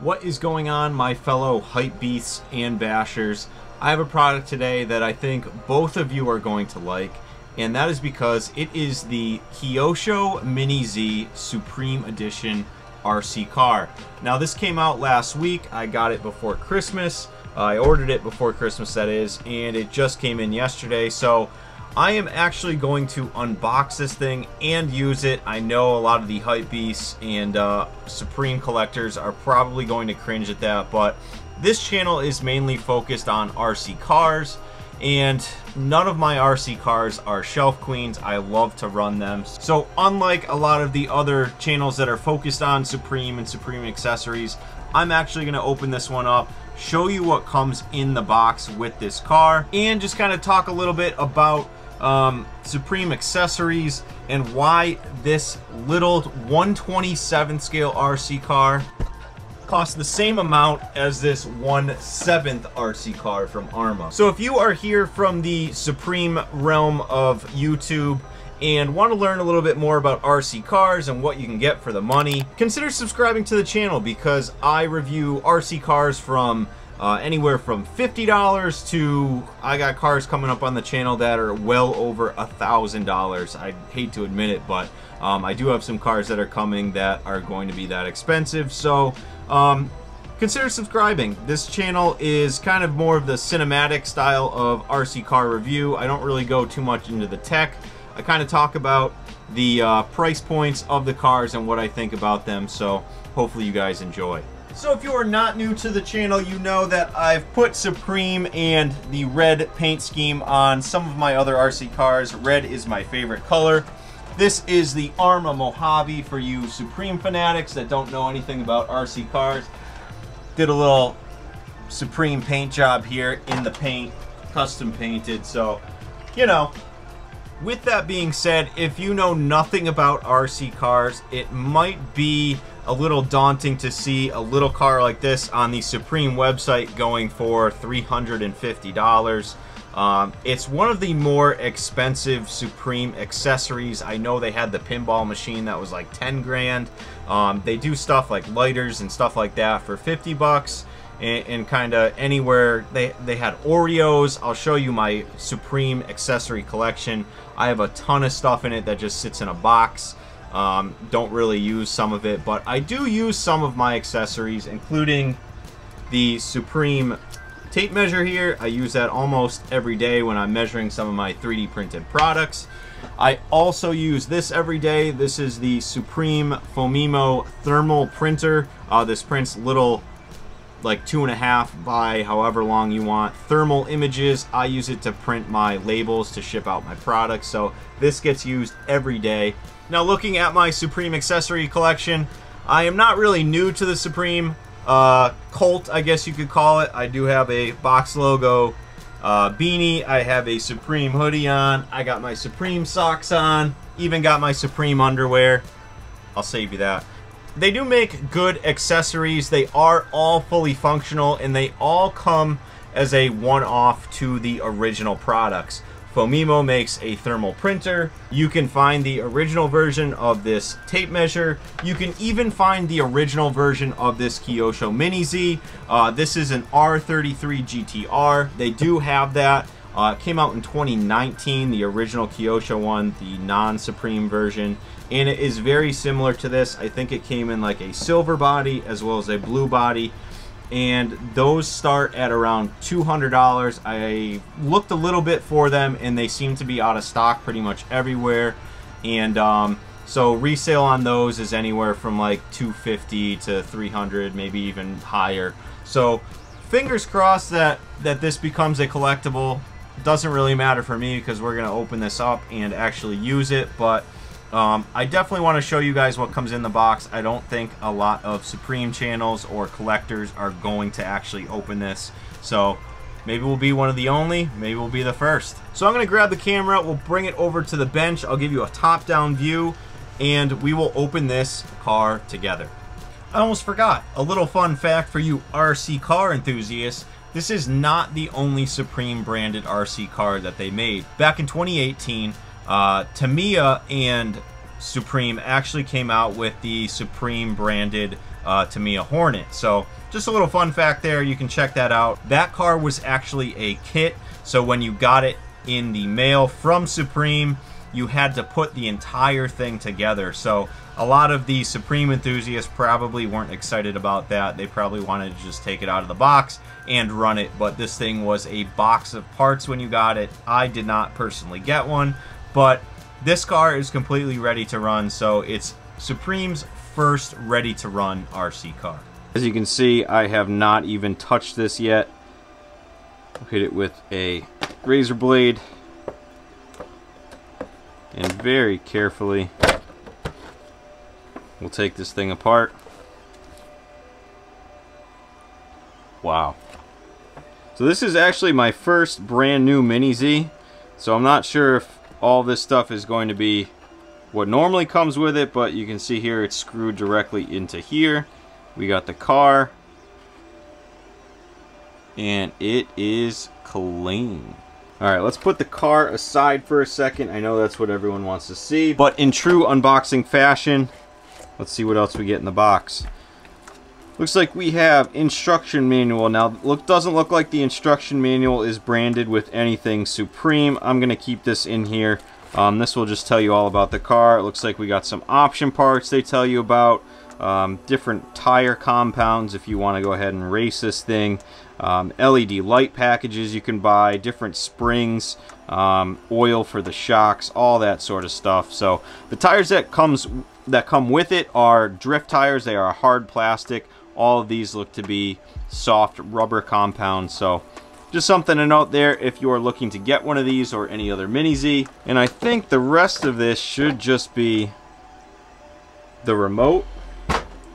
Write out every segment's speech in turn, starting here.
What is going on, my fellow hype beasts and bashers? I have a product today that I think both of you are going to like, and that is because it is the Kyosho Mini Z Supreme Edition RC car. Now this came out last week. I got it before Christmas. I ordered it before Christmas, that is, and it just came in yesterday. So I am actually going to unbox this thing and use it. I know a lot of the hype beasts and Supreme collectors are probably going to cringe at that, but this channel is mainly focused on RC cars, and none of my RC cars are shelf queens. I love to run them. So unlike a lot of the other channels that are focused on Supreme and Supreme accessories, I'm actually going to open this one up, show you what comes in the box with this car, and just kind of talk a little bit about Supreme accessories and why this little 1/27 scale RC car costs the same amount as this 1/7 RC car from ARRMA. So if you are here from the Supreme realm of YouTube and want to learn a little bit more about RC cars and what you can get for the money, consider subscribing to the channel, because I review RC cars from anywhere from $50 to, I got cars coming up on the channel that are well over $1,000. I hate to admit it, but I do have some cars that are coming that are going to be that expensive. So consider subscribing. This channel is kind of more of the cinematic style of RC car review. I don't really go too much into the tech. I kind of talk about the price points of the cars and what I think about them. So hopefully you guys enjoy. So if you are not new to the channel, you know that I've put Supreme and the red paint scheme on some of my other RC cars. Red is my favorite color. This is the ARRMA Mojave for you Supreme fanatics that don't know anything about RC cars. Did a little Supreme paint job here in the paint, custom painted, so, you know. With that being said, if you know nothing about RC cars, it might be a little daunting to see a little car like this on the Supreme website going for $350. It's one of the more expensive Supreme accessories. I know they had the pinball machine that was like 10 grand. They do stuff like lighters and stuff like that for 50 bucks. And kind of anywhere. They had Oreos. I'll show you my Supreme accessory collection. I have a ton of stuff in it that just sits in a box. Don't really use some of it, but I do use some of my accessories, including the Supreme tape measure here. I use that almost every day when I'm measuring some of my 3D printed products. I also use this every day. This is the Supreme Fomimo thermal printer. This prints little, like 2.5 by however long you want, thermal images. I use it to print my labels to ship out my products, so this gets used every day. Now, looking at my Supreme accessory collection, I am not really new to the Supreme cult, I guess you could call it. I do have a box logo beanie. I have a Supreme hoodie on. I got my Supreme socks on. Even got my Supreme underwear. I'll save you that. They do make good accessories. They are all fully functional, and they all come as a one-off to the original products. Fomimo makes a thermal printer. You can find the original version of this tape measure. You can even find the original version of this Kyosho Mini Z. This is an R33 GTR. They do have that. It came out in 2019, the original Kyosho one, the non-Supreme version. And it is very similar to this. I think it came in like a silver body as well as a blue body. And those start at around $200. I looked a little bit for them, and they seem to be out of stock pretty much everywhere. And so resale on those is anywhere from like $250 to $300, maybe even higher. So fingers crossed that this becomes a collectible. Doesn't really matter for me because we're going to open this up and actually use it, but I definitely want to show you guys what comes in the box. I don't think a lot of Supreme channels or collectors are going to actually open this, so maybe we'll be one of the only, maybe we'll be the first. So I'm going to grab the camera, we'll bring it over to the bench, I'll give you a top-down view, and we will open this car together. I almost forgot, a little fun fact for you RC car enthusiasts. This is not the only Supreme branded RC car that they made. Back in 2018, Tamiya and Supreme actually came out with the Supreme branded Tamiya Hornet. So just a little fun fact there, you can check that out. That car was actually a kit, so when you got it in the mail from Supreme, you had to put the entire thing together. So a lot of the Supreme enthusiasts probably weren't excited about that. They probably wanted to just take it out of the box and run it, but this thing was a box of parts when you got it. I did not personally get one, but this car is completely ready to run, so it's Supreme's first ready to run RC car. As you can see, I have not even touched this yet. I'll hit it with a razor blade and very carefully we'll take this thing apart. Wow. So this is actually my first brand new Mini Z, so I'm not sure if all this stuff is going to be what normally comes with it, but you can see here it's screwed directly into here. We got the car, and it is clean. Alright, let's put the car aside for a second. I know that's what everyone wants to see, but in true unboxing fashion, let's see what else we get in the box. Looks like we have instruction manual. Now, doesn't look like the instruction manual is branded with anything Supreme. I'm going to keep this in here. This will just tell you all about the car. It looks like we got some option parts they tell you about. Different tire compounds if you want to go ahead and race this thing. LED light packages you can buy, different springs, oil for the shocks, all that sort of stuff. So the tires that come with it are drift tires. They are hard plastic. All of these look to be soft rubber compounds. So just something to note there if you are looking to get one of these or any other Mini Z. And I think the rest of this should just be the remote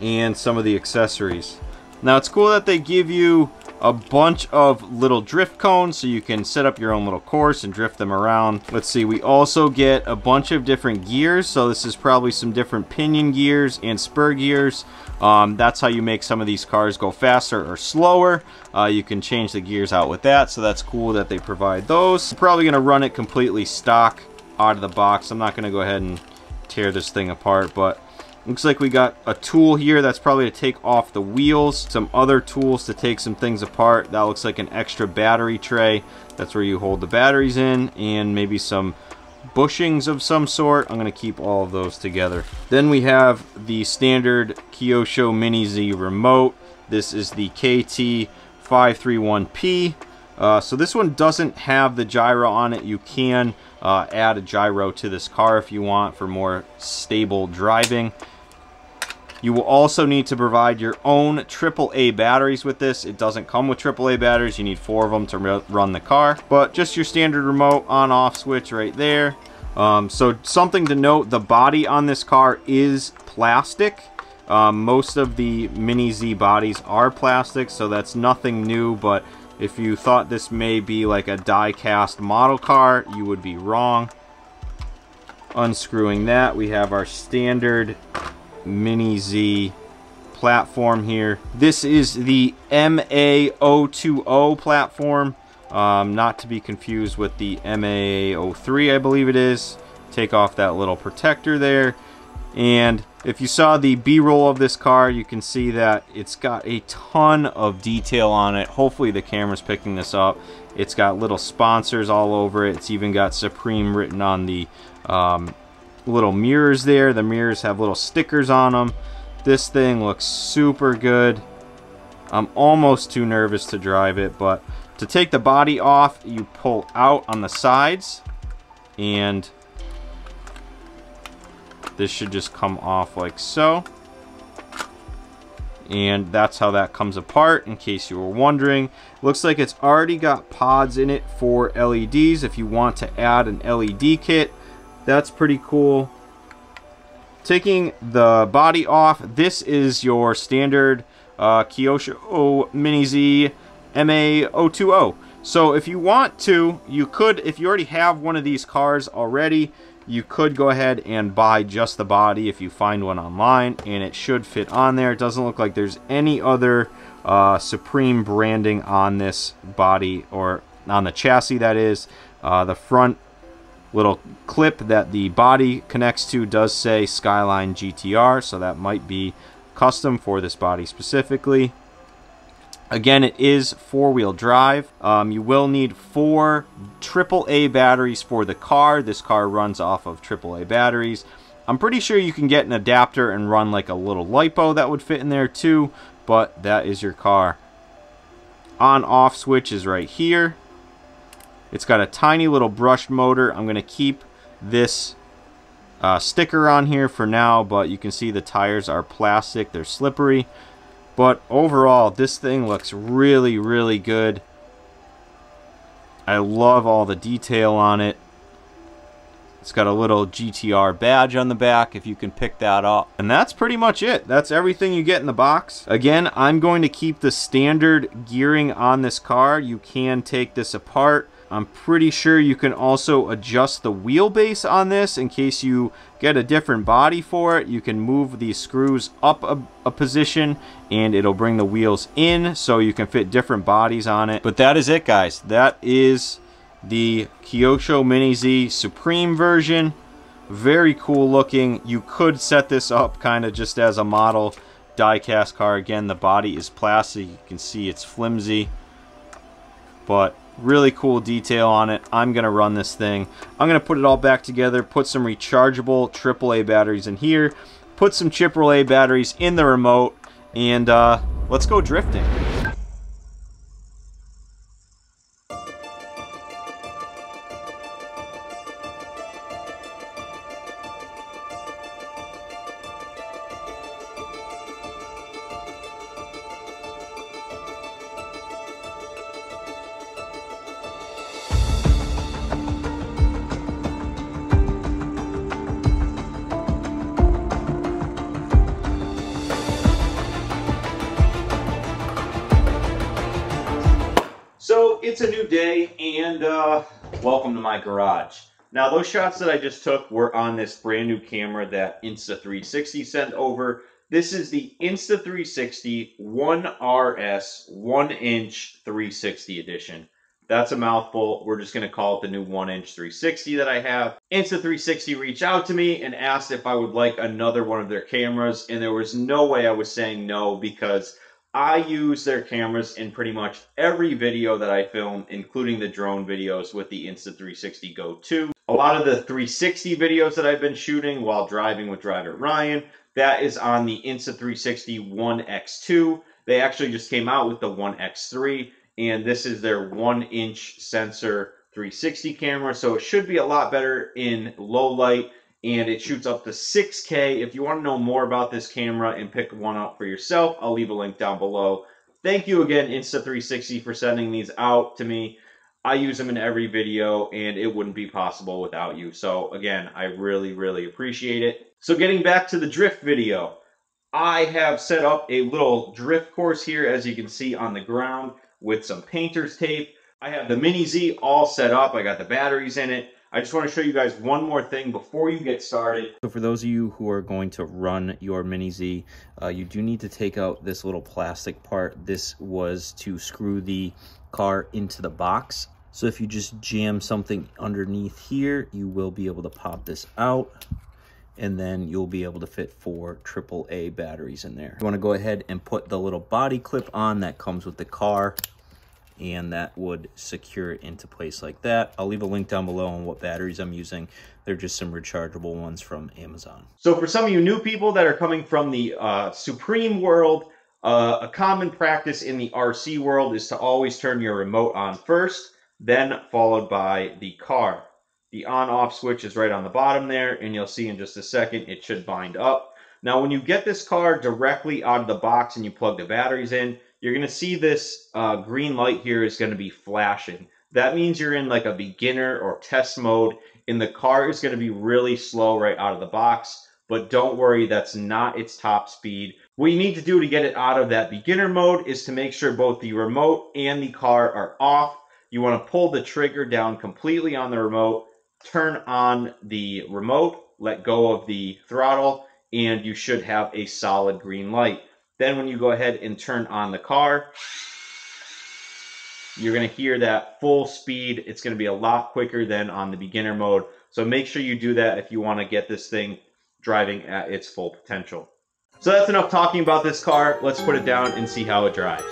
and some of the accessories. Now it's cool that they give you a bunch of little drift cones so you can set up your own little course and drift them around. Let's see, we also get a bunch of different gears, so this is probably some different pinion gears and spur gears. That's how you make some of these cars go faster or slower. You can change the gears out with that, so that's cool that they provide those. I'm probably going to run it completely stock out of the box. I'm not going to go ahead and tear this thing apart, but looks like we got a tool here that's probably to take off the wheels, some other tools to take some things apart. That looks like an extra battery tray. That's where you hold the batteries in, and maybe some bushings of some sort. I'm going to keep all of those together. Then we have the standard Kyosho Mini Z remote. This is the KT531P. So this one doesn't have the gyro on it. You can add a gyro to this car if you want for more stable driving. You will also need to provide your own AAA batteries with this. It doesn't come with AAA batteries. You need 4 of them to run the car. But just your standard remote on-off switch right there. So something to note, the body on this car is plastic. Most of the Mini Z bodies are plastic, so that's nothing new. But if you thought this may be like a die-cast model car, you would be wrong. Unscrewing that, we have our standard Mini Z platform here. This is the MA020 platform, not to be confused with the MA03, I believe it is. Take off that little protector there, and if you saw the B-roll of this car, you can see that it's got a ton of detail on it. Hopefully the camera's picking this up. It's got little sponsors all over it. It's even got Supreme written on the little mirrors there. The mirrors have little stickers on them. This thing looks super good. I'm almost too nervous to drive it, but to take the body off, you pull out on the sides, and this should just come off like so. And that's how that comes apart, in case you were wondering. Looks like it's already got pods in it for LEDs if you want to add an LED kit. That's pretty cool. Taking the body off, this is your standard Kyosho Mini Z MA020. So if you want to, you could, if you already have one of these cars already, you could go ahead and buy just the body if you find one online, and it should fit on there. It doesn't look like there's any other Supreme branding on this body, or on the chassis, that is. The front little clip that the body connects to does say Skyline GTR, so that might be custom for this body specifically. Again, it is four-wheel drive. You will need 4 AAA batteries for the car. This car runs off of AAA batteries. I'm pretty sure you can get an adapter and run like a little Lipo that would fit in there too, but that is your car. On-off switch is right here. It's got a tiny little brushed motor. I'm going to keep this sticker on here for now, but you can see the tires are plastic. They're slippery. But overall, this thing looks really, really good. I love all the detail on it. It's got a little GTR badge on the back, if you can pick that up. And that's pretty much it. That's everything you get in the box. Again, I'm going to keep the standard gearing on this car. You can take this apart. I'm pretty sure you can also adjust the wheelbase on this in case you get a different body for it. You can move these screws up a position and it'll bring the wheels in so you can fit different bodies on it. But that is it, guys. That is the Kyosho Mini Z Supreme version. Very cool looking. You could set this up kind of just as a model die-cast car. Again, the body is plastic. You can see it's flimsy, but really cool detail on it. I'm going to run this thing. I'm going to put it all back together, put some rechargeable AAA batteries in here, put some AAA batteries in the remote, and let's go drifting. So it's a new day, and welcome to my garage. Now, those shots that I just took were on this brand new camera that Insta360 sent over. This is the Insta360 ONE RS 1-inch 360 edition. That's a mouthful. We're just going to call it the new 1-inch 360 that I have. Insta360 reached out to me and asked if I would like another one of their cameras, and there was no way I was saying no, because I use their cameras in pretty much every video that I film, including the drone videos with the Insta360 Go2. A lot of the 360 videos that I've been shooting while driving with driver Ryan, that is on the Insta360 ONE X2. They actually just came out with the ONE X3, and this is their 1-inch sensor 360 camera, so it should be a lot better in low light, and it shoots up to 6K. If you want to know more about this camera and pick one up for yourself, I'll leave a link down below. Thank you again, Insta360, for sending these out to me. I use them in every video, and it wouldn't be possible without you. So again, I really, really appreciate it. So getting back to the drift video, I have set up a little drift course here, as you can see on the ground, with some painter's tape. I have the Mini Z all set up. I got the batteries in it. I just want to show you guys one more thing before you get started. So for those of you who are going to run your Mini Z, you do need to take out this little plastic part. This was to screw the car into the box. So if you just jam something underneath here, you will be able to pop this out, and then you'll be able to fit 4 AAA batteries in there. You want to go ahead and put the little body clip on that comes with the car, and that would secure it into place like that. I'll leave a link down below on what batteries I'm using. They're just some rechargeable ones from Amazon. So for some of you new people that are coming from the Supreme world, a common practice in the RC world is to always turn your remote on first, then followed by the car. The on-off switch is right on the bottom there, and you'll see in just a second it should bind up. Now when you get this car directly out of the box and you plug the batteries in, you're going to see this green light here is going to be flashing. That means you're in like a beginner or test mode, and the car is going to be really slow right out of the box. But don't worry, that's not its top speed. What you need to do to get it out of that beginner mode is to make sure both the remote and the car are off. You want to pull the trigger down completely on the remote, turn on the remote, let go of the throttle, and you should have a solid green light. Then when you go ahead and turn on the car, you're going to hear that full speed. It's going to be a lot quicker than on the beginner mode. So make sure you do that if you want to get this thing driving at its full potential. So that's enough talking about this car. Let's put it down and see how it drives.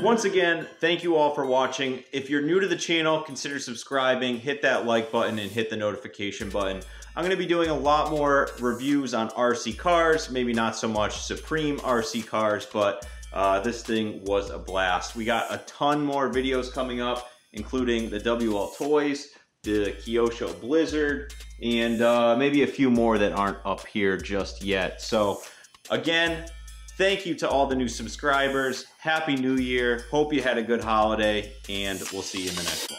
Once again, thank you all for watching. If you're new to the channel, consider subscribing, hit that like button, and hit the notification button. I'm going to be doing a lot more reviews on RC cars, maybe not so much Supreme RC cars, but this thing was a blast. We got a ton more videos coming up, including the WL Toys, the Kyosho Blizzard, and maybe a few more that aren't up here just yet. So again, thank you to all the new subscribers. Happy New Year. Hope you had a good holiday, and we'll see you in the next one.